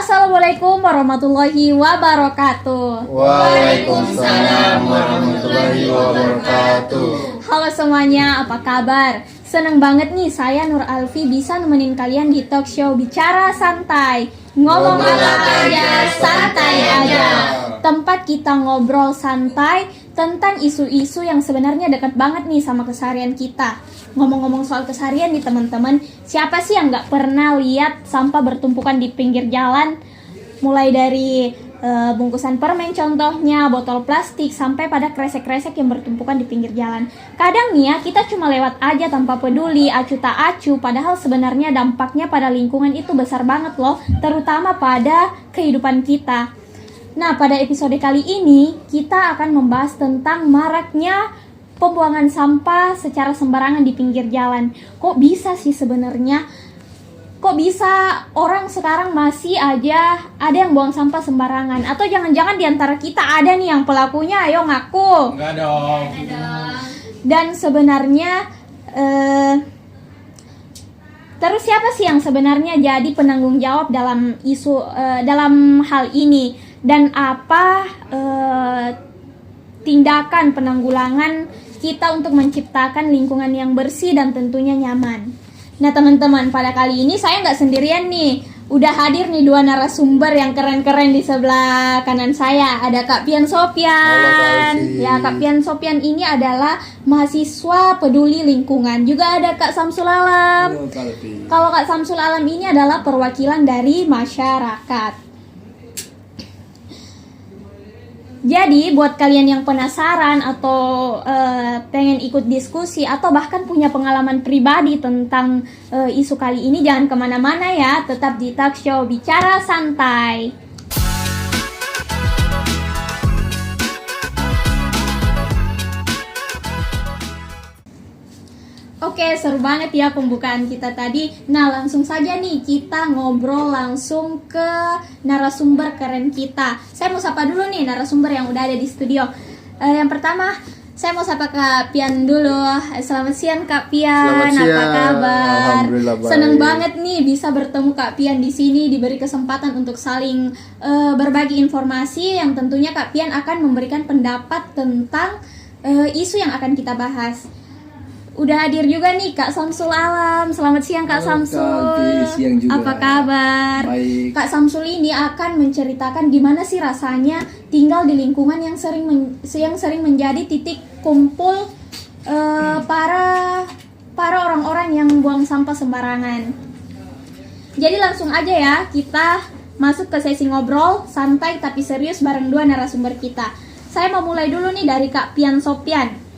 Assalamualaikum warahmatullahi wabarakatuh. Waalaikumsalam warahmatullahi wabarakatuh. Halo semuanya, apa kabar? Seneng banget nih saya Nur Alfi bisa nemenin kalian di talk show Bicara Santai. Ngomong apa aja, santai aja. Tempat kita ngobrol santai tentang isu-isu yang sebenarnya dekat banget nih sama keseharian kita. Ngomong-ngomong soal keseharian nih teman-teman, siapa sih yang nggak pernah lihat sampah bertumpukan di pinggir jalan? Mulai dari bungkusan permen contohnya, botol plastik, sampai pada kresek-kresek yang bertumpukan di pinggir jalan. Kadang nih ya, kita cuma lewat aja tanpa peduli, acu tak acu, padahal sebenarnya dampaknya pada lingkungan itu besar banget loh, terutama pada kehidupan kita. Nah, pada episode kali ini, kita akan membahas tentang maraknya pembuangan sampah secara sembarangan di pinggir jalan. Kok bisa sih sebenarnya? Kok bisa orang sekarang masih aja ada yang buang sampah sembarangan? Atau jangan-jangan di antara kita ada nih yang pelakunya? Ayo ngaku. Enggak dong. Dan sebenarnya terus siapa sih yang sebenarnya jadi penanggung jawab dalam dalam hal ini? Dan apa tindakan penanggulangan kita untuk menciptakan lingkungan yang bersih dan tentunya nyaman? Nah teman-teman, pada kali ini saya nggak sendirian nih. Udah hadir nih dua narasumber yang keren-keren di sebelah kanan saya. Ada Kak Pian Sopian. Halo, Ya, Kak Pian Sopian ini adalah mahasiswa peduli lingkungan. Juga ada Kak Samsul Alam. Kalau Kak Samsul Alam ini adalah perwakilan dari masyarakat. Jadi buat kalian yang penasaran atau pengen ikut diskusi atau bahkan punya pengalaman pribadi tentang isu kali ini, jangan kemana-mana ya, tetap di talk show Bicara Santai. Oke, seru banget ya pembukaan kita tadi. Nah, langsung saja nih kita ngobrol langsung ke narasumber keren kita. Saya mau sapa dulu nih narasumber yang udah ada di studio. Yang pertama, saya mau sapa Kak Pian dulu. Selamat siang Kak Pian. Selamat siang. Apa kabar? Alhamdulillah baik. Seneng banget nih bisa bertemu Kak Pian di sini, diberi kesempatan untuk saling berbagi informasi yang tentunya Kak Pian akan memberikan pendapat tentang isu yang akan kita bahas. Udah hadir juga nih Kak Samsul Alam. Selamat siang Kak Samsul. Siang juga. Apa kabar? Baik. Kak Samsul ini akan menceritakan gimana sih rasanya tinggal di lingkungan yang sering menjadi titik kumpul para orang-orang yang buang sampah sembarangan. Jadi langsung aja ya kita masuk ke sesi ngobrol santai tapi serius bareng dua narasumber kita. Saya mau mulai dulu nih dari Kak Pian Sopian.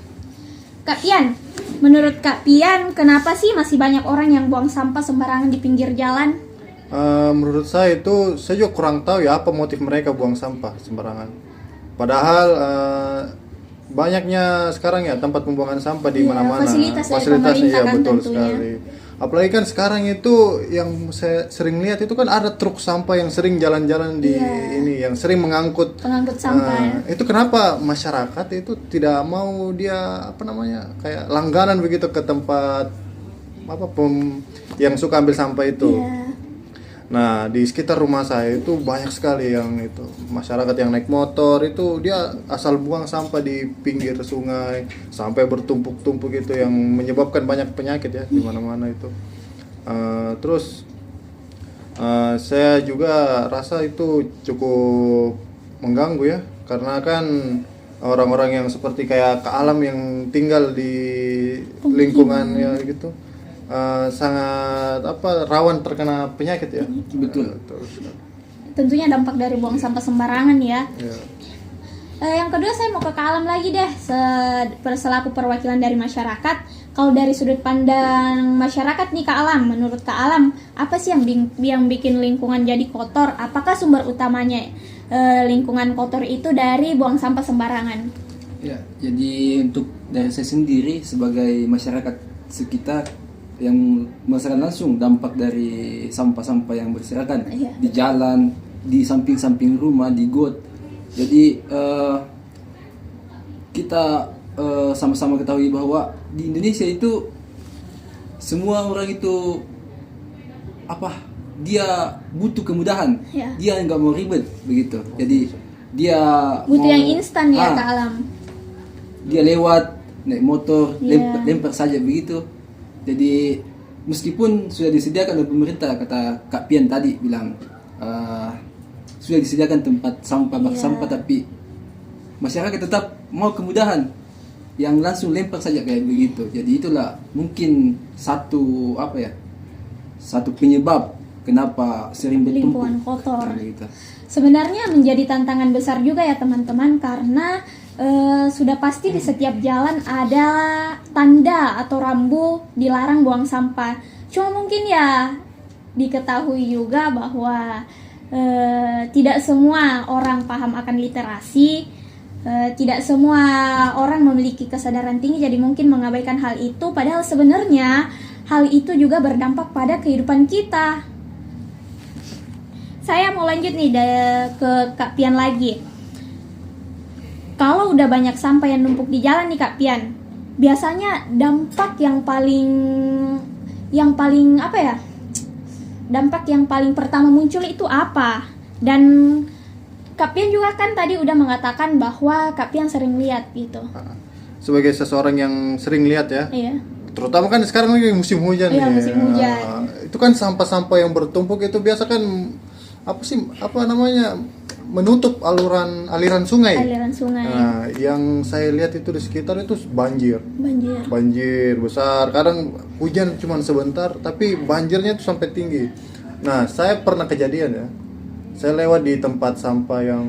Kak Pian, menurut Kak Pian, kenapa sih masih banyak orang yang buang sampah sembarangan di pinggir jalan? Menurut saya itu, saya juga kurang tahu ya apa motif mereka buang sampah sembarangan. Padahal banyaknya sekarang ya tempat pembuangan sampah di mana-mana. Fasilitasnya ya kan betul tentunya. sekali. Apalagi kan sekarang itu yang saya sering lihat itu kan ada truk sampah yang sering jalan-jalan di ini, yang sering mengangkut Pengangkut sampah. Itu kenapa masyarakat itu tidak mau dia kayak langganan begitu ke tempat yang suka ambil sampah itu. Iya. Nah, di sekitar rumah saya itu banyak sekali yang itu masyarakat yang naik motor itu dia asal buang sampah di pinggir sungai sampai bertumpuk-tumpuk gitu yang menyebabkan banyak penyakit ya di mana-mana itu. Terus saya juga rasa itu cukup mengganggu ya, karena kan orang-orang yang seperti kayak Kak Alam yang tinggal di lingkungannya gitu sangat rawan terkena penyakit ya. Betul. Tentunya dampak dari buang sampah sembarangan ya. Ya. Yang kedua saya mau ke Kak Alam lagi deh, selaku perwakilan dari masyarakat. Kalau dari sudut pandang masyarakat nih Kak Alam, menurut Kak Alam apa sih yang bikin lingkungan jadi kotor? Apakah sumber utamanya lingkungan kotor itu dari buang sampah sembarangan? Ya, jadi untuk dari saya sendiri sebagai masyarakat sekitar yang merasakan langsung dampak dari sampah-sampah yang berserakan di jalan, di samping-samping rumah, di got. Jadi kita sama-sama ketahui bahwa di Indonesia itu semua orang itu dia butuh kemudahan, Ya. dia nggak mau ribet begitu. Jadi dia Butuh mau- yang instan ya Ah, Kak Alam. dia lewat naik motor, Iya. lempar saja begitu. Jadi meskipun sudah disediakan oleh pemerintah, kata Kak Pian tadi bilang sudah disediakan tempat sampah bak Iya. sampah, tapi masyarakat tetap mau kemudahan yang langsung lempar saja kayak begitu. Jadi itulah mungkin satu satu penyebab kenapa sering bertumpuk Lingkungan kotor. gitu. Sebenarnya menjadi tantangan besar juga ya teman-teman, karena sudah pasti di setiap jalan ada tanda atau rambu dilarang buang sampah. Cuma mungkin ya diketahui juga bahwa tidak semua orang paham akan literasi, tidak semua orang memiliki kesadaran tinggi, jadi mungkin mengabaikan hal itu. Padahal sebenarnya hal itu juga berdampak pada kehidupan kita. Saya mau lanjut nih ke Kak Pian lagi. Kalau udah banyak sampah yang numpuk di jalan nih Kak Pian, biasanya dampak yang paling apa ya? Dampak yang paling pertama muncul itu apa? Dan Kak Pian juga kan tadi udah mengatakan bahwa Kak Pian sering lihat gitu. Sebagai seseorang yang sering lihat ya, Iya. terutama kan sekarang lagi musim hujan Iya, nih. musim hujan. Itu kan sampah-sampah yang bertumpuk itu biasa kan menutup aliran sungai. Aliran sungai. Nah, yang saya lihat itu di sekitar itu banjir besar. Kadang hujan cuma sebentar, tapi banjirnya itu sampai tinggi. Nah, saya pernah kejadian ya. Saya lewat di tempat sampah yang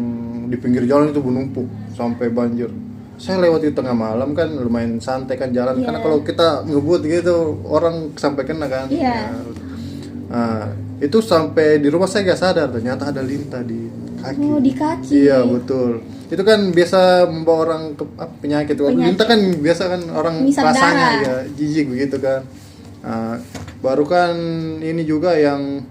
di pinggir jalan itu menumpuk sampai banjir. Saya lewat di tengah malam kan lumayan santai kan jalan, Iya. karena kalau kita ngebut gitu orang sampai kena kan. Iya. Nah, itu sampai di rumah saya gak sadar ternyata ada lintah di kaki. Oh, di kaki. Iya, betul. Itu kan biasa membawa orang ke penyakit. Lintah kan biasa kan orang Ngisap rasanya darah. ya jijik begitu kan. Nah, baru kan ini juga yang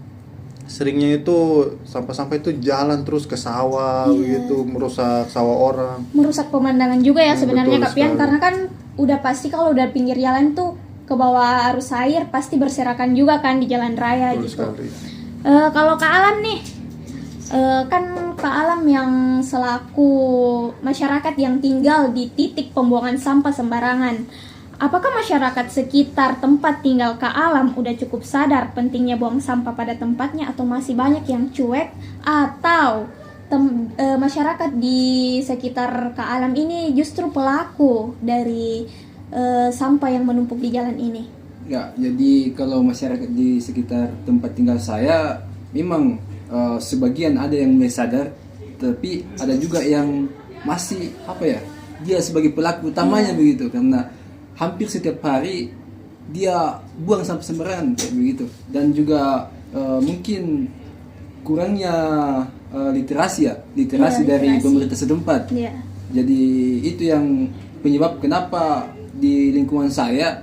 seringnya itu sampah-sampah itu jalan terus ke sawah begitu, merusak sawah orang. Merusak pemandangan juga ya sebenarnya Betul Kak Pian, sekali. karena kan udah pasti kalau udah pinggir jalan tuh ke bawah arus air pasti berserakan juga kan di jalan raya Betul gitu. sekali. Kalau Kak Alam nih, kan Kak Alam yang selaku masyarakat yang tinggal di titik pembuangan sampah sembarangan, apakah masyarakat sekitar tempat tinggal Kak Alam udah cukup sadar pentingnya buang sampah pada tempatnya, atau masih banyak yang cuek, atau masyarakat di sekitar Kak Alam ini justru pelaku dari sampah yang menumpuk di jalan ini? Ya, jadi kalau masyarakat di sekitar tempat tinggal saya memang sebagian ada yang mulai sadar, tapi ada juga yang masih dia sebagai pelaku utamanya begitu, karena hampir setiap hari dia buang sampah sembarangan kayak begitu. Dan juga mungkin kurangnya literasi dari literasi. pemerintah setempat. Iya. Jadi itu yang penyebab kenapa di lingkungan saya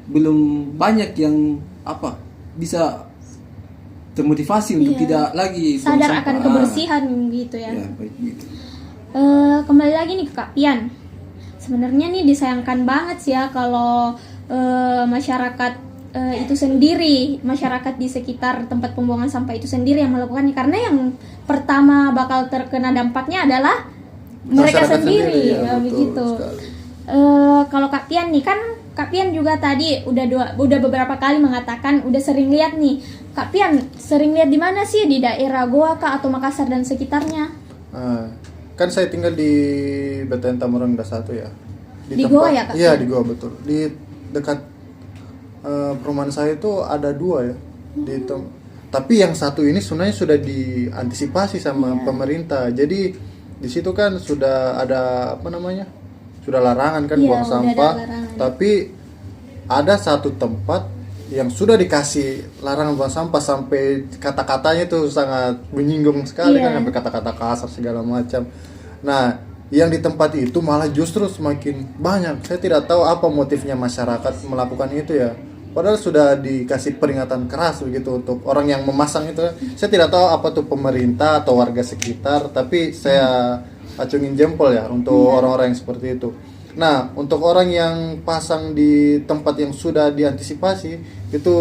belum banyak yang bisa termotivasi untuk Iya. tidak lagi buang Sadar sampah. akan kebersihan gitu ya. Ya, baik gitu. Kembali lagi nih ke Kak Pian. Sebenarnya nih disayangkan banget sih ya kalau masyarakat itu sendiri, masyarakat di sekitar tempat pembuangan sampah itu sendiri yang melakukannya, karena yang pertama bakal terkena dampaknya adalah mereka Masyarakat sendiri, ya, betul begitu. sekali. Kalau Kak Pian nih kan, Kak Pian juga tadi udah beberapa kali mengatakan udah sering lihat nih. Kak Pian sering lihat di mana sih, di daerah Goa kah atau Makassar dan sekitarnya? Kan saya tinggal di BTN Tamarang 1 ya. Di Goa ya, Kak? Iya, di Goa betul. Di dekat perumahan saya itu ada 2 ya. Tapi yang satu ini sebenarnya sudah diantisipasi sama pemerintah. Jadi di situ kan sudah ada sudah larangan kan Iya, buang udah sampah. ada larangan. Tapi ada satu tempat yang sudah dikasih larangan buang sampah, sampai kata-katanya itu sangat menyinggung sekali Iya. kan, sampai kata-kata kasar segala macam. Nah, yang di tempat itu malah justru semakin banyak. Saya tidak tahu apa motifnya masyarakat melakukan itu ya. Padahal sudah dikasih peringatan keras begitu untuk orang yang memasang itu. Saya tidak tahu apa tuh pemerintah atau warga sekitar, tapi saya acungin jempol ya untuk orang-orang yang seperti itu. Nah, untuk orang yang pasang di tempat yang sudah diantisipasi itu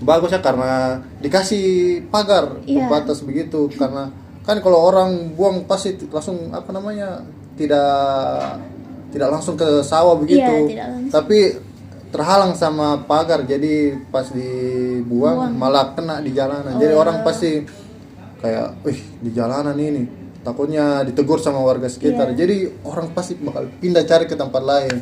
bagus ya karena dikasih pagar Iya. pembatas begitu, karena kan kalau orang buang pasti langsung apa namanya tidak langsung ke sawah begitu, Iya, tidak langsung. tapi terhalang sama pagar, jadi pas dibuang Buang. malah kena di jalanan. Jadi orang pasti kayak, wih di jalanan ini, takutnya ditegur sama warga sekitar. Iya. Jadi orang pasti bakal pindah cari ke tempat lain.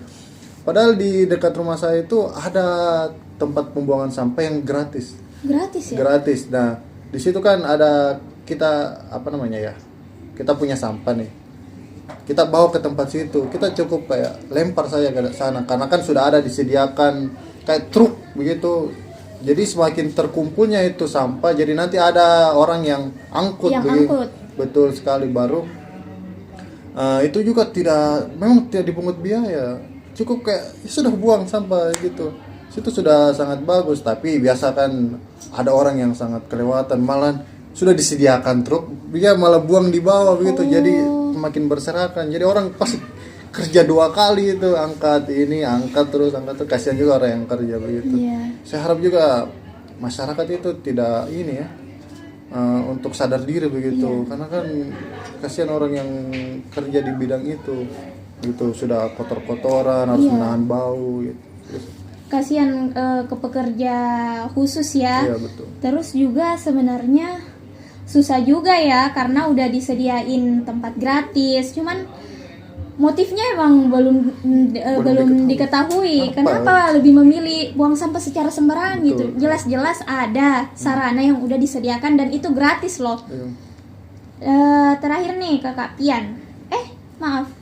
Padahal di dekat rumah saya itu ada tempat pembuangan sampah yang gratis. Gratis ya? Gratis. Nah, di situ kan ada kita apa namanya ya? Kita punya sampah nih. Kita bawa ke tempat situ. Kita cukup kayak lempar saja ke sana karena kan sudah ada disediakan kayak truk begitu. Jadi semakin terkumpulnya itu sampah, jadi nanti ada orang yang angkut Yang begitu. angkut. Betul sekali, baru itu juga memang tidak dipungut biaya. Cukup kayak ya sudah buang sampah gitu. Situ sudah sangat bagus, tapi biasa kan ada orang yang sangat kelewatan, malah sudah disediakan truk, dia malah buang di bawah begitu. Jadi makin berserakan. Jadi orang pasti kerja 2 kali itu, angkat terus, kasihan juga orang yang kerja begitu. Iya. Saya harap juga masyarakat itu tidak ini ya, untuk sadar diri begitu, karena kan kasihan orang yang kerja di bidang itu gitu, sudah kotor-kotoran, harus menahan bau gitu. Kasihan ke pekerja khusus ya. Iya betul. Terus juga sebenarnya susah juga ya karena udah disediain tempat gratis. Cuman motifnya emang belum diketahui. Kenapa lebih memilih buang sampah secara sembarangan gitu? Jelas-jelas ada sarana yang udah disediakan dan itu gratis loh. Iya. Terakhir nih Kakak Pian. Maaf.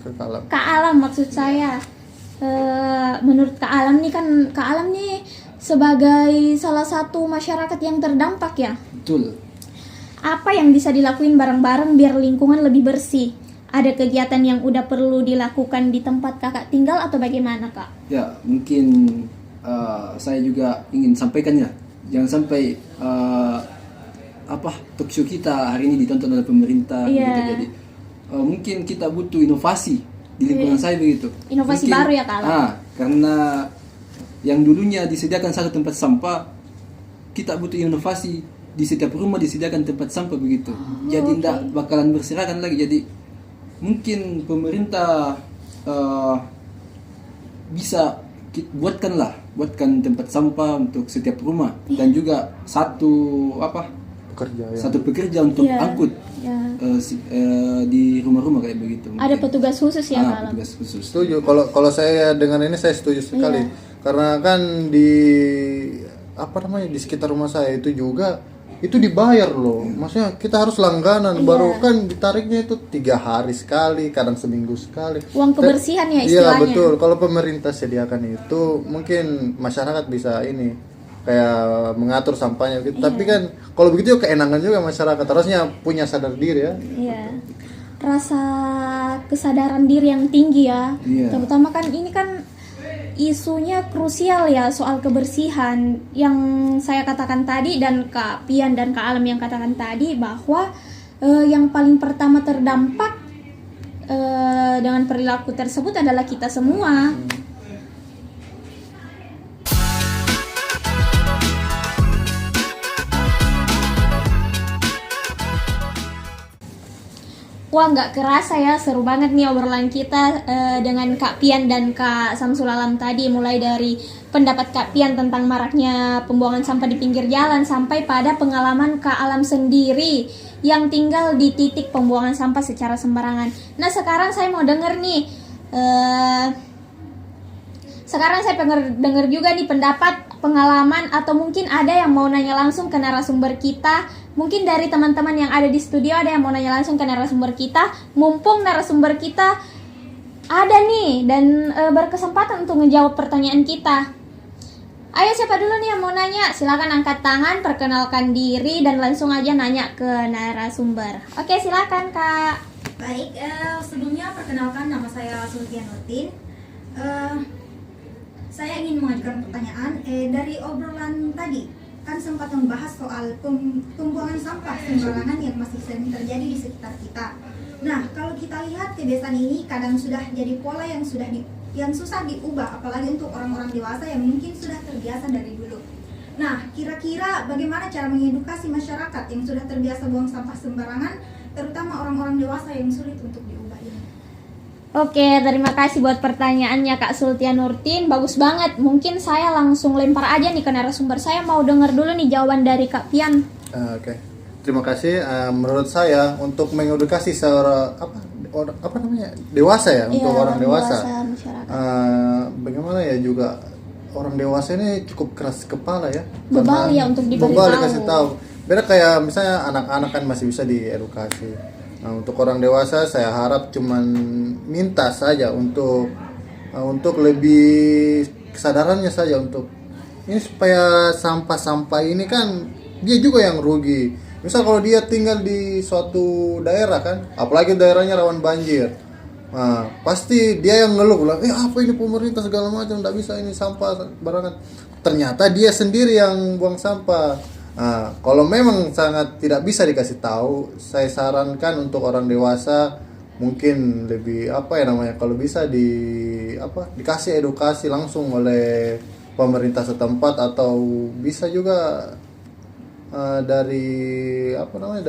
Kekalan. Kak Alam maksud saya. Menurut Kak Alam nih kan Kak Alam nih sebagai salah satu masyarakat yang terdampak ya. Betul. Apa yang bisa dilakuin bareng-bareng biar lingkungan lebih bersih? Ada kegiatan yang udah perlu dilakukan di tempat kakak tinggal atau bagaimana kak? Ya, mungkin saya juga ingin sampaikan ya, jangan sampai talk show kita hari ini ditonton oleh pemerintah Iya. gitu. Jadi mungkin kita butuh inovasi di lingkungan saya begitu. Inovasi Mungkin, baru ya, Kak Alam? Karena yang dulunya disediakan satu tempat sampah, kita butuh inovasi, di setiap rumah disediakan tempat sampah begitu. Jadi tidak bakalan berserakan lagi. Jadi mungkin pemerintah bisa buatkan tempat sampah untuk setiap rumah dan juga satu pekerja untuk Iya. angkut di rumah-rumah kayak begitu. Ada mungkin. petugas khusus ya Kak Alam? Petugas khusus. Setuju. Kalau saya dengan ini saya setuju sekali. Karena kan di di sekitar rumah saya itu juga itu dibayar loh. Maksudnya kita harus langganan, baru kan ditariknya itu 3 hari sekali, kadang seminggu sekali. Uang kebersihan ya Iya istilahnya. betul. Kalau pemerintah sediakan itu, mungkin masyarakat bisa ini kayak mengatur sampahnya gitu. Tapi kan kalau begitu ya keenangan juga masyarakat. Harusnya punya sadar diri ya. Iya. Rasa kesadaran diri yang tinggi ya. Iya. Terutama kan ini kan isunya krusial ya soal kebersihan yang saya katakan tadi dan Kak Pian dan Kak Alam yang katakan tadi bahwa yang paling pertama terdampak dengan perilaku tersebut adalah kita semua. Wah, nggak kerasa ya, seru banget nih obrolan kita dengan Kak Pian dan Kak Samsul Alam tadi. Mulai dari pendapat Kak Pian tentang maraknya pembuangan sampah di pinggir jalan sampai pada pengalaman Kak Alam sendiri yang tinggal di titik pembuangan sampah secara sembarangan. Nah, sekarang saya mau denger nih denger juga nih pendapat, pengalaman, atau mungkin ada yang mau nanya langsung ke narasumber kita. Mungkin dari teman-teman yang ada di studio ada yang mau nanya langsung ke narasumber kita. Mumpung narasumber kita ada nih dan berkesempatan untuk menjawab pertanyaan kita. Ayo, siapa dulu nih yang mau nanya? Silakan angkat tangan, perkenalkan diri, dan langsung aja nanya ke narasumber. Oke, silakan Kak. Baik, sebelumnya perkenalkan, nama saya Sultia Nutin. Saya ingin mengajukan pertanyaan. Dari obrolan tadi kan sempat membahas soal pembuangan sampah sembarangan yang masih sering terjadi di sekitar kita. Nah, kalau kita lihat kebiasaan ini kadang sudah jadi pola yang susah diubah, apalagi untuk orang-orang dewasa yang mungkin sudah terbiasa dari dulu. Nah, kira-kira bagaimana cara mengedukasi masyarakat yang sudah terbiasa buang sampah sembarangan, terutama orang-orang dewasa yang sulit untuk diubah ini? Oke, terima kasih buat pertanyaannya Kak Sultia Nurtin. Bagus banget. Mungkin saya langsung lempar aja nih ke narasumber. Saya mau dengar dulu nih jawaban dari Kak Pian. Oke. Terima kasih. Menurut saya untuk mengedukasi seorang apa namanya? Dewasa ya, untuk orang dewasa. Masyarakat. Bagaimana ya juga orang dewasa ini cukup keras kepala ya. Bebal ya untuk diberitahu. Bebal dikasih tahu. Beda kayak misalnya anak-anak kan masih bisa diedukasi. Nah, untuk orang dewasa saya harap cuman minta saja untuk lebih kesadarannya saja untuk ini supaya sampah-sampah ini kan dia juga yang rugi. Misal kalau dia tinggal di suatu daerah kan, apalagi daerahnya rawan banjir. Nah, pasti dia yang ngeluh bilang, apa ini pemerintah segala macam, tidak bisa ini sampah barangan. Ternyata dia sendiri yang buang sampah. Nah, kalau memang sangat tidak bisa dikasih tahu, saya sarankan untuk orang dewasa mungkin lebih kalau bisa dikasih edukasi langsung oleh pemerintah setempat atau bisa juga dari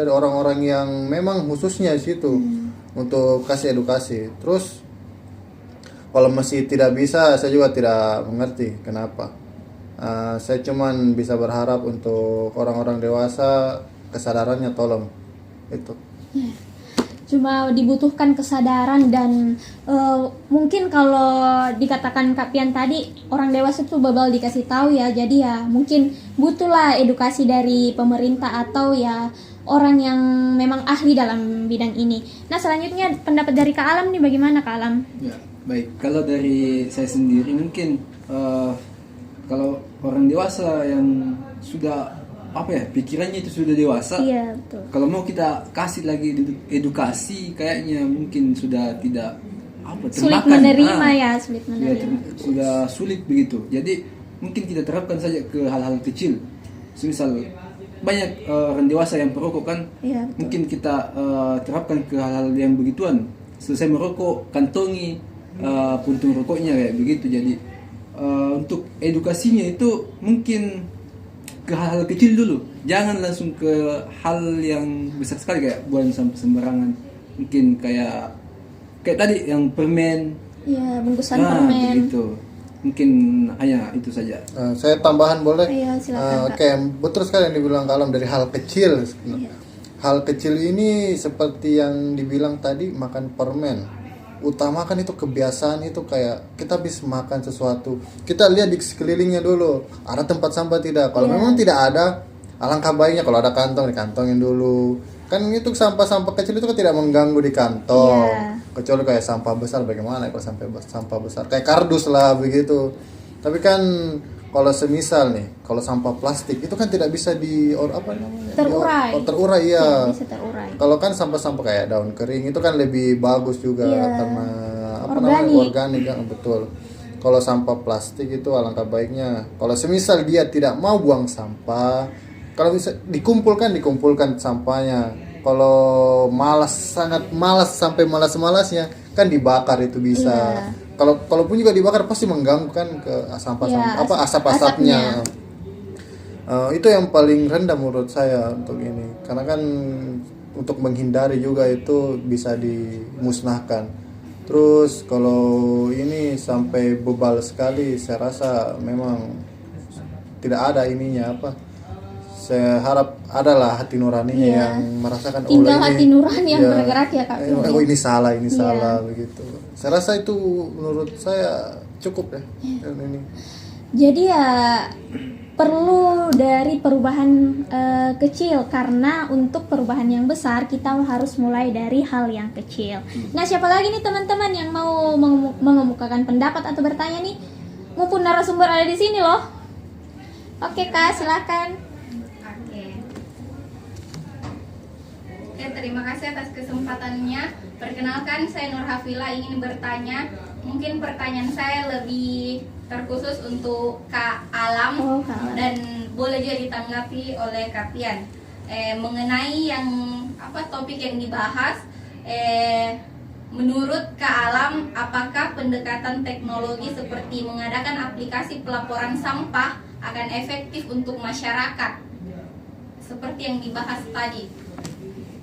orang-orang yang memang khususnya di situ untuk kasih edukasi. Terus kalau masih tidak bisa, saya juga tidak mengerti kenapa. Saya cuman bisa berharap untuk orang-orang dewasa kesadarannya tolong itu. Cuma dibutuhkan kesadaran dan mungkin kalau dikatakan Kak Pian tadi orang dewasa tuh bebal dikasih tahu ya, jadi ya mungkin butuhlah edukasi dari pemerintah atau ya orang yang memang ahli dalam bidang ini. Nah selanjutnya pendapat dari Kak Alam nih, bagaimana Kak Alam? Ya, baik. Kalau dari saya sendiri mungkin kalau orang dewasa yang sudah pikirannya itu sudah dewasa. Iya, betul. Kalau mau kita kasih lagi edukasi, kayaknya mungkin sudah tidak sulit termakan. menerima ya, sulit menerima. Ya, sudah sulit begitu. Jadi mungkin kita terapkan saja ke hal-hal kecil. Misal banyak orang dewasa yang perokok kan, Iya, betul. mungkin kita terapkan ke hal-hal yang begituan. Selesai merokok, kantongi puntung rokoknya kayak begitu. Jadi untuk edukasinya itu mungkin ke hal-hal kecil dulu, jangan langsung ke hal yang besar sekali kayak buang sampah sembarangan. Mungkin kayak tadi yang permen, Iya, bungkusan permen. begitu. Mungkin hanya itu saja. Saya tambahan boleh? Iya, silakan, Kak. Oke, betul sekali yang dibilang Kalam dari hal kecil. Iya. Hal kecil ini seperti yang dibilang tadi, makan permen. Utamakan itu kebiasaan itu, kayak kita habis makan sesuatu, kita lihat di sekelilingnya dulu ada tempat sampah tidak. Kalau memang tidak ada, alangkah baiknya kalau ada kantong dikantongin dulu. Kan itu sampah-sampah kecil itu kan tidak mengganggu di kantong. Kecuali kayak sampah besar, bagaimana kalau sampai sampah besar kayak kardus lah begitu. Tapi kan kalau semisal nih, kalau sampah plastik itu kan tidak bisa terurai ya. Bisa terurai. Kalau kan sampah-sampah kayak daun kering itu kan lebih bagus juga karena organik kan, betul. Kalau sampah plastik itu alangkah baiknya kalau semisal dia tidak mau buang sampah, kalau bisa dikumpulkan sampahnya. Kalau sangat malas sampai malas-malasnya kan dibakar itu bisa. Iya. Kalaupun juga dibakar pasti mengganggu kan ke asap-asapnya. Itu yang paling rendah menurut saya untuk ini, karena kan untuk menghindari juga itu bisa dimusnahkan. Terus kalau ini sampai bebal sekali, saya rasa memang tidak ada ininya saya harap adalah hati nuraninya yang merasakan tinggal hati nurani yang bergerak ya Kak. Ini salah begitu. Saya rasa itu menurut saya cukup ya. Ini. Jadi ya perlu dari perubahan kecil, karena untuk perubahan yang besar kita harus mulai dari hal yang kecil. Nah, siapa lagi nih teman-teman yang mau mengemukakan pendapat atau bertanya nih? Mumpun narasumber ada di sini loh. Oke Kak, silakan. Terima kasih atas kesempatannya. Perkenalkan, saya Nur Hafila, ingin bertanya. Mungkin pertanyaan saya lebih terkhusus untuk Kak Alam, dan boleh juga ditanggapi oleh Kak Pian. Mengenai yang topik yang dibahas, menurut Kak Alam, apakah pendekatan teknologi seperti mengadakan aplikasi pelaporan sampah akan efektif untuk masyarakat seperti yang dibahas tadi.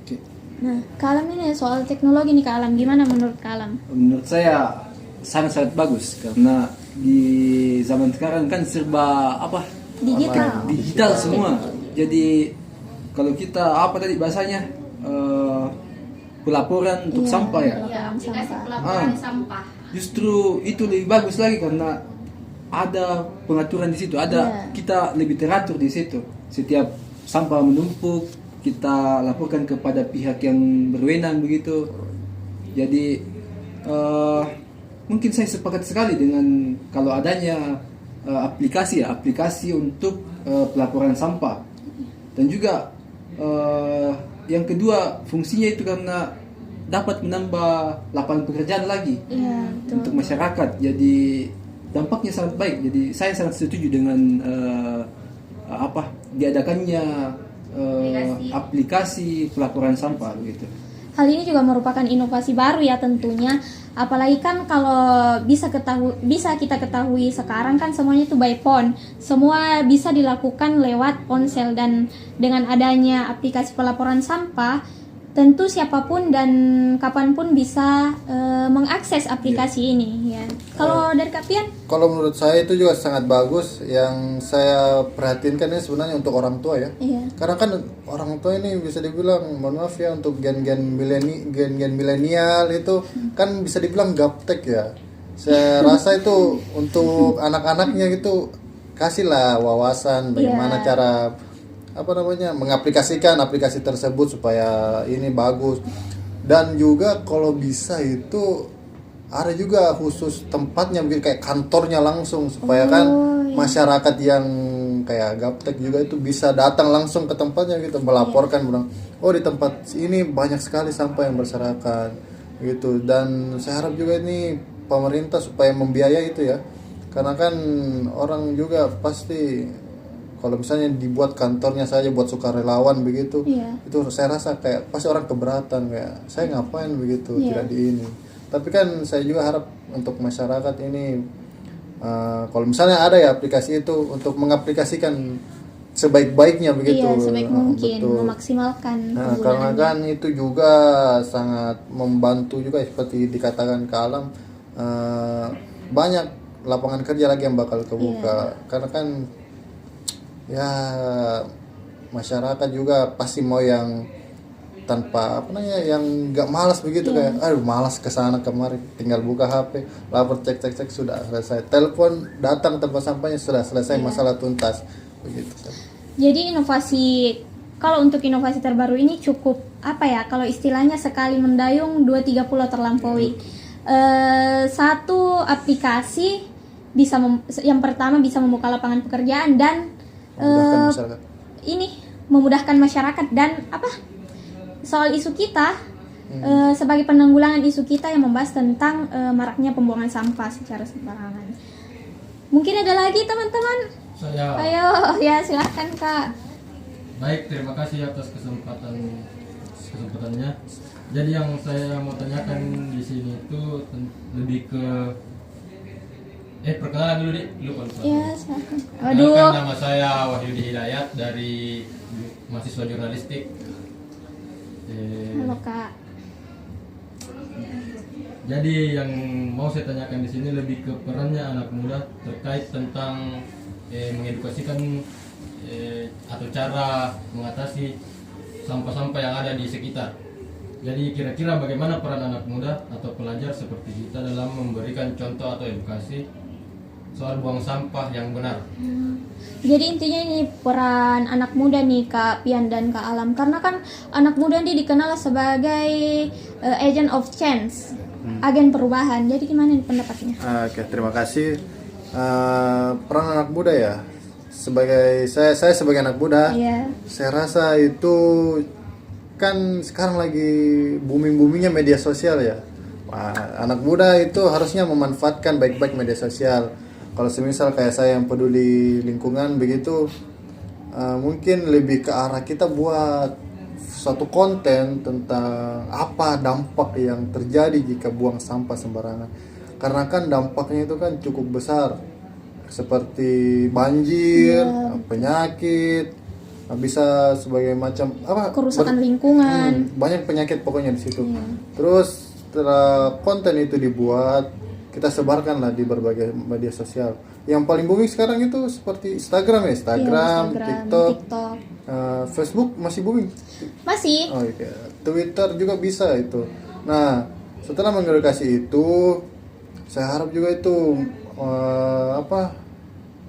Oke. Nah, Kak Alam ini soal teknologi nih Kak Alam, gimana menurut Kak Alam? Menurut saya sangat-sangat bagus karena di zaman sekarang kan serba apa? Digital semua. Jadi kalau kita apa tadi bahasanya pelaporan untuk sampah ya. Ya, aplikasi pelaporan sampah. Justru itu lebih bagus lagi karena ada pengaturan di situ, ada kita lebih teratur di situ. Setiap sampah menumpuk kita laporkan kepada pihak yang berwenang begitu. Jadi mungkin saya sepakat sekali dengan kalau adanya aplikasi untuk pelaporan sampah. Dan juga yang kedua fungsinya itu karena dapat menambah lapangan pekerjaan lagi untuk masyarakat. Jadi dampaknya sangat baik. Jadi saya sangat setuju dengan diadakannya aplikasi pelaporan sampah begitu. Hal ini juga merupakan inovasi baru ya tentunya. Apalagi kan kalau bisa kita ketahui sekarang kan semuanya itu by phone. Semua bisa dilakukan lewat ponsel, dan dengan adanya aplikasi pelaporan sampah, tentu siapapun dan kapanpun bisa mengakses aplikasi ini ya. Kalau dari Kak Pian? Kalau menurut saya itu juga sangat bagus. Yang saya perhatiin kan ini sebenarnya untuk orang tua ya. Karena kan orang tua ini bisa dibilang, mohon maaf ya, untuk gen-gen milenial itu kan bisa dibilang gaptek ya. Saya rasa itu untuk anak-anaknya gitu, kasihlah wawasan bagaimana cara mengaplikasikan aplikasi tersebut supaya ini bagus. Dan juga kalau bisa itu ada juga khusus tempatnya, mungkin kayak kantornya langsung, supaya kan masyarakat yang kayak gaptek juga itu bisa datang langsung ke tempatnya gitu, melaporkan bilang, oh di tempat ini banyak sekali sampah yang berserakan gitu. Dan saya harap juga ini pemerintah supaya membiayai itu ya, karena kan orang juga pasti kalau misalnya dibuat kantornya saja buat sukarelawan begitu, itu saya rasa kayak pasti orang keberatan, kayak saya ngapain begitu, tidak di ini. Tapi kan saya juga harap untuk masyarakat ini, kalau misalnya ada ya aplikasi itu untuk mengaplikasikan sebaik-baiknya begitu. Iya, sebaik mungkin, memaksimalkan Nah, karena kan itu juga sangat membantu juga seperti dikatakan Kak Alam, banyak lapangan kerja lagi yang bakal kebuka. Karena kan ya masyarakat juga pasti mau yang tanpa yang nggak malas begitu, kayak malas kesana kemari, tinggal buka HP, lapor cek sudah selesai, telepon datang tempat sampahnya sudah selesai, masalah tuntas begitu. Jadi kalau untuk inovasi terbaru ini cukup kalau istilahnya sekali mendayung 2-3 pulau terlampaui. Satu aplikasi yang pertama bisa membuka lapangan pekerjaan dan memudahkan masyarakat dan soal isu kita sebagai penanggulangan isu kita yang membahas tentang maraknya pembuangan sampah secara sembarangan. Mungkin ada lagi teman-teman? Ayo ya, silahkan Kak. Baik, terima kasih atas kesempatannya. Jadi yang saya mau tanyakan di sini itu lebih ke perkenalan dulu lupa. Ya, silahkan. Perkenalkan, nama saya Wahyudi Hidayat dari mahasiswa jurnalistik. Halo Kak. Jadi yang mau saya tanyakan di sini lebih ke perannya anak muda terkait tentang mengedukasikan atau cara mengatasi sampah-sampah yang ada di sekitar. Jadi kira-kira bagaimana peran anak muda atau pelajar seperti kita dalam memberikan contoh atau edukasi soal buang sampah yang benar. Jadi intinya ini peran anak muda nih Kak Pian dan Kak Alam, karena kan anak muda ini dikenal sebagai agent of change, agen perubahan. Jadi gimana nih pendapatnya? Oke, terima kasih. Peran anak muda ya, sebagai saya sebagai anak muda, saya rasa itu kan sekarang lagi boomingnya media sosial ya. Anak muda itu harusnya memanfaatkan baik-baik media sosial. Kalau semisal kayak saya yang peduli lingkungan begitu, mungkin lebih ke arah kita buat suatu konten tentang apa dampak yang terjadi jika buang sampah sembarangan. Karena kan dampaknya itu kan cukup besar. seperti banjir, Iya. penyakit, bisa sebagai macam apa? Kerusakan lingkungan. Banyak penyakit pokoknya di situ. Iya. Terus setelah konten itu dibuat, kita sebarkan lah di berbagai media sosial. Yang paling booming sekarang itu seperti Instagram ya, Instagram, TikTok, Facebook masih booming. Masih. Oh iya, Twitter juga bisa itu. Nah, setelah mengedukasi itu, saya harap juga itu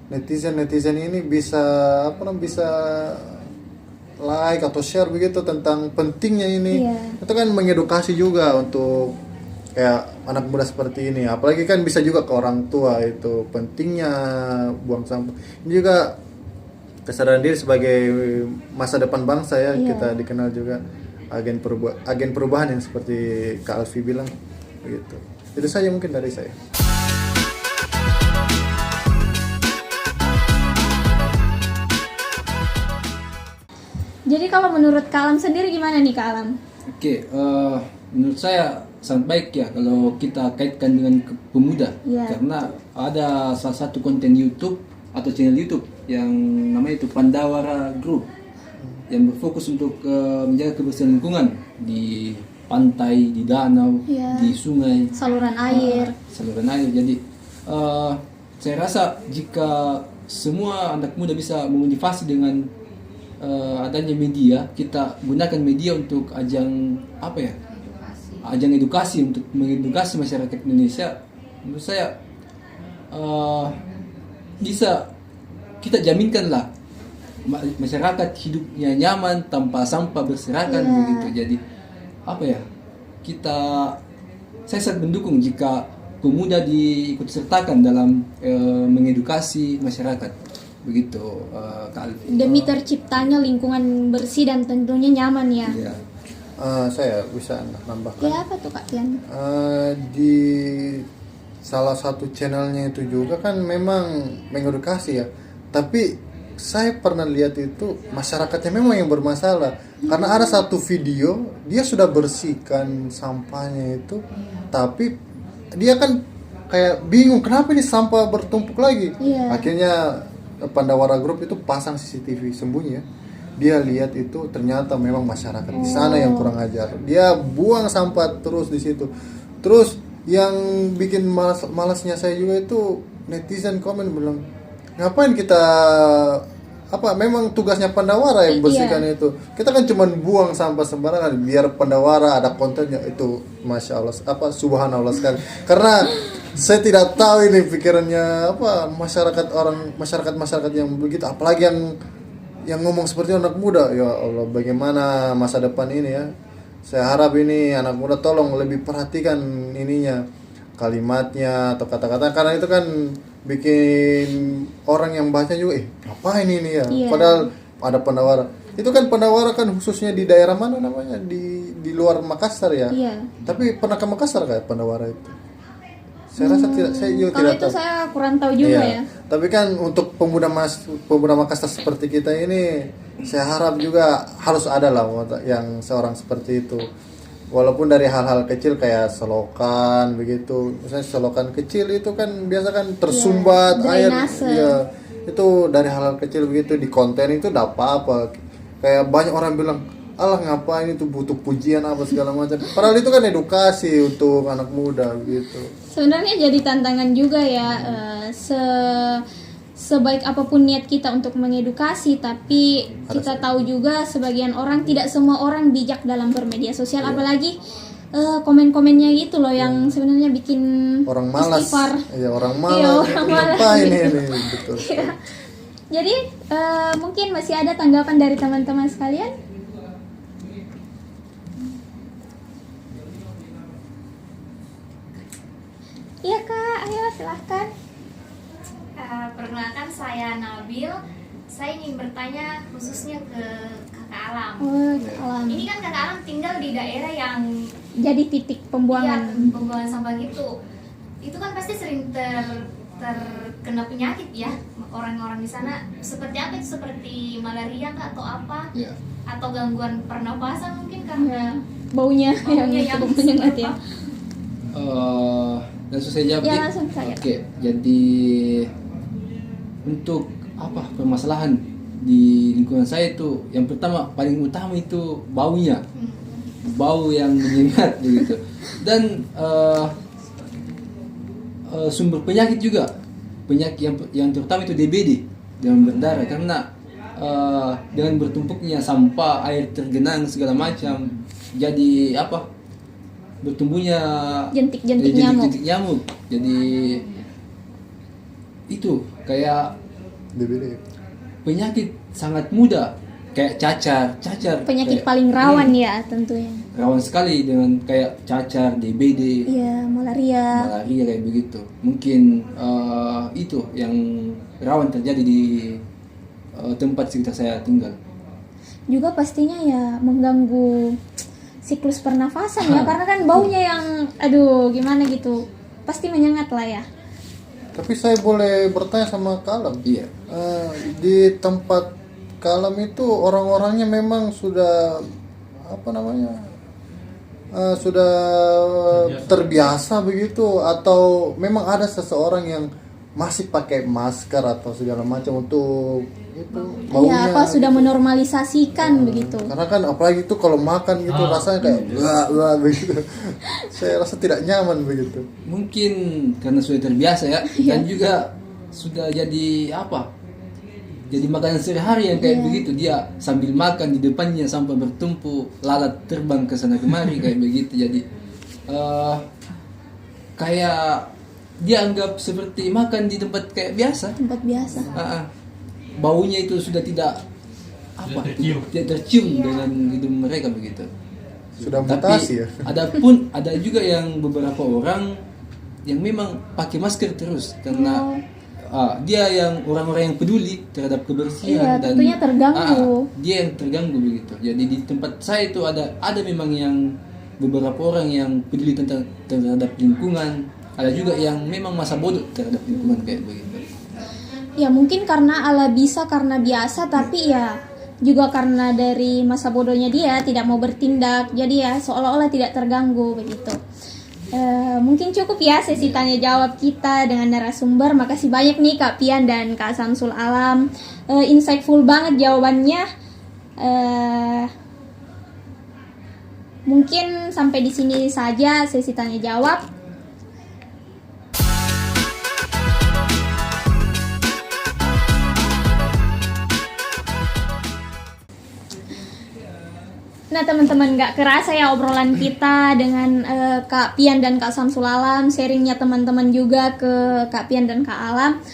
netizen ini bisa bisa like atau share begitu tentang pentingnya ini. Iya. Itu kan mengedukasi juga untuk kayak anak muda seperti ini. Apalagi kan bisa juga ke orang tua itu pentingnya buang sampah. Ini juga kesadaran diri sebagai masa depan bangsa ya. Iya. Kita dikenal juga agen perubahan yang seperti Kak Alfi bilang begitu. Itu saja mungkin dari saya. Jadi kalau menurut Kak Alam sendiri gimana nih Kak Alam? Oke, menurut saya sangat baik ya kalau kita kaitkan dengan pemuda. Iya. Karena ada salah satu konten YouTube atau channel YouTube yang namanya itu Pandawara Group yang berfokus untuk menjaga kebersihan lingkungan di pantai, di danau, Iya. di sungai, Saluran air. saluran air. Jadi saya rasa jika semua anak muda bisa memotivasi dengan adanya media, kita gunakan media untuk ajang apa ya? Ajang edukasi untuk mengedukasi masyarakat Indonesia. Menurut saya bisa kita jaminkanlah masyarakat hidupnya nyaman tanpa sampah berserakan begitu. Jadi apa ya? Saya sangat mendukung jika pemuda diikut sertakan dalam mengedukasi masyarakat. Begitu Kak Alfi. Demi terciptanya lingkungan bersih dan tentunya nyaman ya. Iya. Saya bisa nambahkan. Ya apa tuh Kak Tian? Di salah satu channelnya itu juga kan memang mengedukasi ya. Tapi saya pernah lihat itu masyarakatnya memang yang bermasalah. Karena ada satu video dia sudah bersihkan sampahnya itu, tapi dia kan kayak bingung kenapa ini sampah bertumpuk lagi. Iya. Akhirnya Pandawara Group itu pasang CCTV sembunyi ya. Dia lihat itu ternyata memang masyarakat di sana yang kurang ajar. Dia buang sampah terus di situ. Terus yang bikin malasnya saya juga itu netizen komen bilang, ngapain kita memang tugasnya Pandawara yang bersihkan itu. Kita kan cuma buang sampah sembarangan biar Pandawara ada kontennya itu. Masya Allah, subhanallah sekali. Karena saya tidak tahu ini pikirannya masyarakat yang begitu, apalagi yang ngomong seperti anak muda. Ya Allah, bagaimana masa depan ini ya. Saya harap ini anak muda tolong lebih perhatikan ininya, kalimatnya atau kata-kata, karena itu kan bikin orang yang baca juga ngapain ini ya. Iya. Padahal ada Pandawara. Itu kan Pandawara kan khususnya di daerah mana namanya, di luar Makassar ya. Iya. Tapi pernah ke Makassar kayak Pandawara itu? Saya rasa tidak, saya juga Kalau tidak itu tahu. saya kurang tahu juga Iya. ya. Tapi kan untuk pemuda Makassar seperti kita ini, saya harap juga harus ada lah yang seorang seperti itu. Walaupun dari hal-hal kecil kayak selokan begitu. Misalnya selokan kecil itu kan biasa kan tersumbat air. drainase. Iya. Itu dari hal-hal kecil begitu di konten itu tidak apa-apa. Kayak banyak orang bilang, alah ngapain itu butuh pujian apa segala macam. Padahal itu kan edukasi untuk anak muda gitu. Sebenarnya jadi tantangan juga ya, sebaik apapun niat kita untuk mengedukasi, tapi kita tahu juga sebagian orang, tidak semua orang bijak dalam bermedia sosial, apalagi komen-komennya gitu loh yang sebenarnya bikin Orang malas. istighfar. Iya, orang malas. Iya, orang malas Ngapain gitu. ini betul. Iya. Jadi mungkin masih ada tanggapan dari teman-teman sekalian? Iya Kak, ayo silahkan. Perkenalkan saya Nabil. Saya ingin bertanya khususnya ke Kakak Alam. Oh, Alam. Ini kan Kakak Alam tinggal di daerah yang Jadi titik pembuangan. pembuangan sampah gitu. Itu kan pasti sering terkena penyakit ya orang-orang di sana. Seperti apa itu? Seperti malaria kah atau apa? Iya. Atau gangguan pernapasan mungkin karena Baunya yang Baunya yang cukup menyengat ya. Langsung saya jawab. Ya, Dik? langsung saya. Oke, jadi untuk apa permasalahan di lingkungan saya itu yang pertama paling utama itu baunya, bau yang menyengat begitu, dan sumber penyakit juga, penyakit yang terutama itu DBD, demam berdarah, karena dengan bertumpuknya sampah, air tergenang segala macam, jadi apa bertumbuhnya Jentik-jentik jentik nyamuk. Jadi itu kayak DBD. penyakit sangat mudah, kayak cacar Penyakit kayak, paling rawan ya tentunya. rawan sekali dengan kayak cacar, DBD, Iya, malaria. malaria kayak begitu. Mungkin itu yang rawan terjadi di tempat sekitar saya tinggal. Juga pastinya ya mengganggu siklus pernafasan ya, karena kan baunya yang aduh gimana gitu. Pasti menyengat lah ya. Tapi saya boleh bertanya sama Kak Alam? Iya. Di tempat Kak Alam itu orang-orangnya memang sudah apa namanya? Sudah terbiasa begitu, atau memang ada seseorang yang masih pakai masker atau segala macam untuk itu baunya? Ya apa sudah gitu. menormalisasikan begitu. Karena kan apalagi itu kalau makan gitu rasanya kayak wah begitu. Saya rasa tidak nyaman begitu. Mungkin karena sudah terbiasa ya, dan juga sudah jadi apa? Jadi makanan sehari-hari yang kayak begitu, dia sambil makan di depannya sampai bertumpuk, lalat terbang ke sana kemari kayak begitu. Jadi kayak dia anggap seperti makan di tempat kayak biasa. Tempat biasa. Baunya itu sudah tidak apa? Tidak tercium dengan hidung mereka begitu. Sudah Tapi mutasi ya. ada juga yang beberapa orang yang memang pakai masker terus karena dia yang orang-orang yang peduli terhadap kebersihan. Iya, dan tentunya terganggu. dia yang terganggu begitu. Jadi di tempat saya itu ada memang yang beberapa orang yang peduli terhadap lingkungan, ada juga yang memang masa bodoh terhadap lingkungan kayak begitu. Ya mungkin karena ala bisa karena biasa, tapi ya juga karena dari masa bodohnya dia tidak mau bertindak, jadi ya seolah-olah tidak terganggu begitu. Mungkin cukup ya sesi tanya jawab kita dengan narasumber. Makasih banyak nih Kak Pian dan Kak Samsul Alam, insightful banget jawabannya. Mungkin sampai di sini saja sesi tanya jawab. Nah teman-teman, gak kerasa ya obrolan kita dengan Kak Pian dan Kak Samsul Alam, sharingnya teman-teman juga ke Kak Pian dan Kak Alam,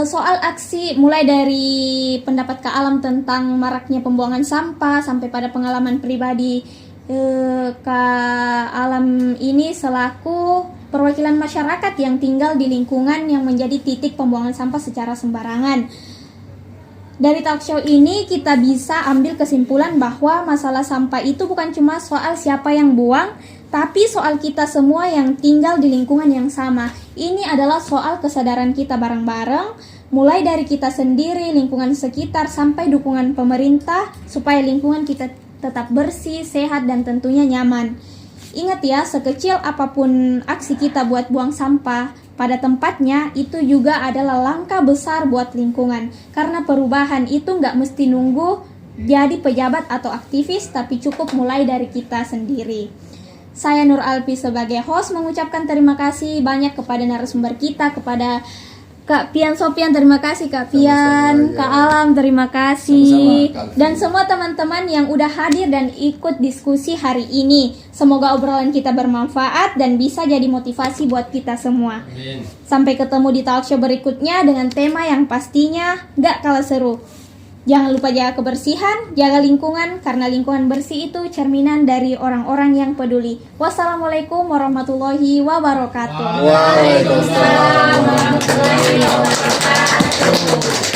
soal aksi mulai dari pendapat Kak Alam tentang maraknya pembuangan sampah sampai pada pengalaman pribadi Kak Alam ini selaku perwakilan masyarakat yang tinggal di lingkungan yang menjadi titik pembuangan sampah secara sembarangan. Dari talk show ini kita bisa ambil kesimpulan bahwa masalah sampah itu bukan cuma soal siapa yang buang, tapi soal kita semua yang tinggal di lingkungan yang sama. Ini adalah soal kesadaran kita bareng-bareng, mulai dari kita sendiri, lingkungan sekitar, sampai dukungan pemerintah supaya lingkungan kita tetap bersih, sehat, dan tentunya nyaman. Ingat ya, sekecil apapun aksi kita buat buang sampah pada tempatnya, itu juga adalah langkah besar buat lingkungan. Karena perubahan itu nggak mesti nunggu jadi pejabat atau aktivis, tapi cukup mulai dari kita sendiri. Saya Nur Alfi sebagai host mengucapkan terima kasih banyak kepada narasumber kita, kepada Kak Pian Sopian, terima kasih Kak Pian, Kak Alam, terima kasih. Sama-sama, Kak. Dan semua teman-teman yang udah hadir dan ikut diskusi hari ini. Semoga obrolan kita bermanfaat dan bisa jadi motivasi buat kita semua. Amin. Sampai ketemu di talk show berikutnya dengan tema yang pastinya gak kalah seru. Jangan lupa jaga kebersihan, jaga lingkungan, karena lingkungan bersih itu cerminan dari orang-orang yang peduli. Wassalamualaikum warahmatullahi wabarakatuh. Waalaikumsalam warahmatullahi wabarakatuh.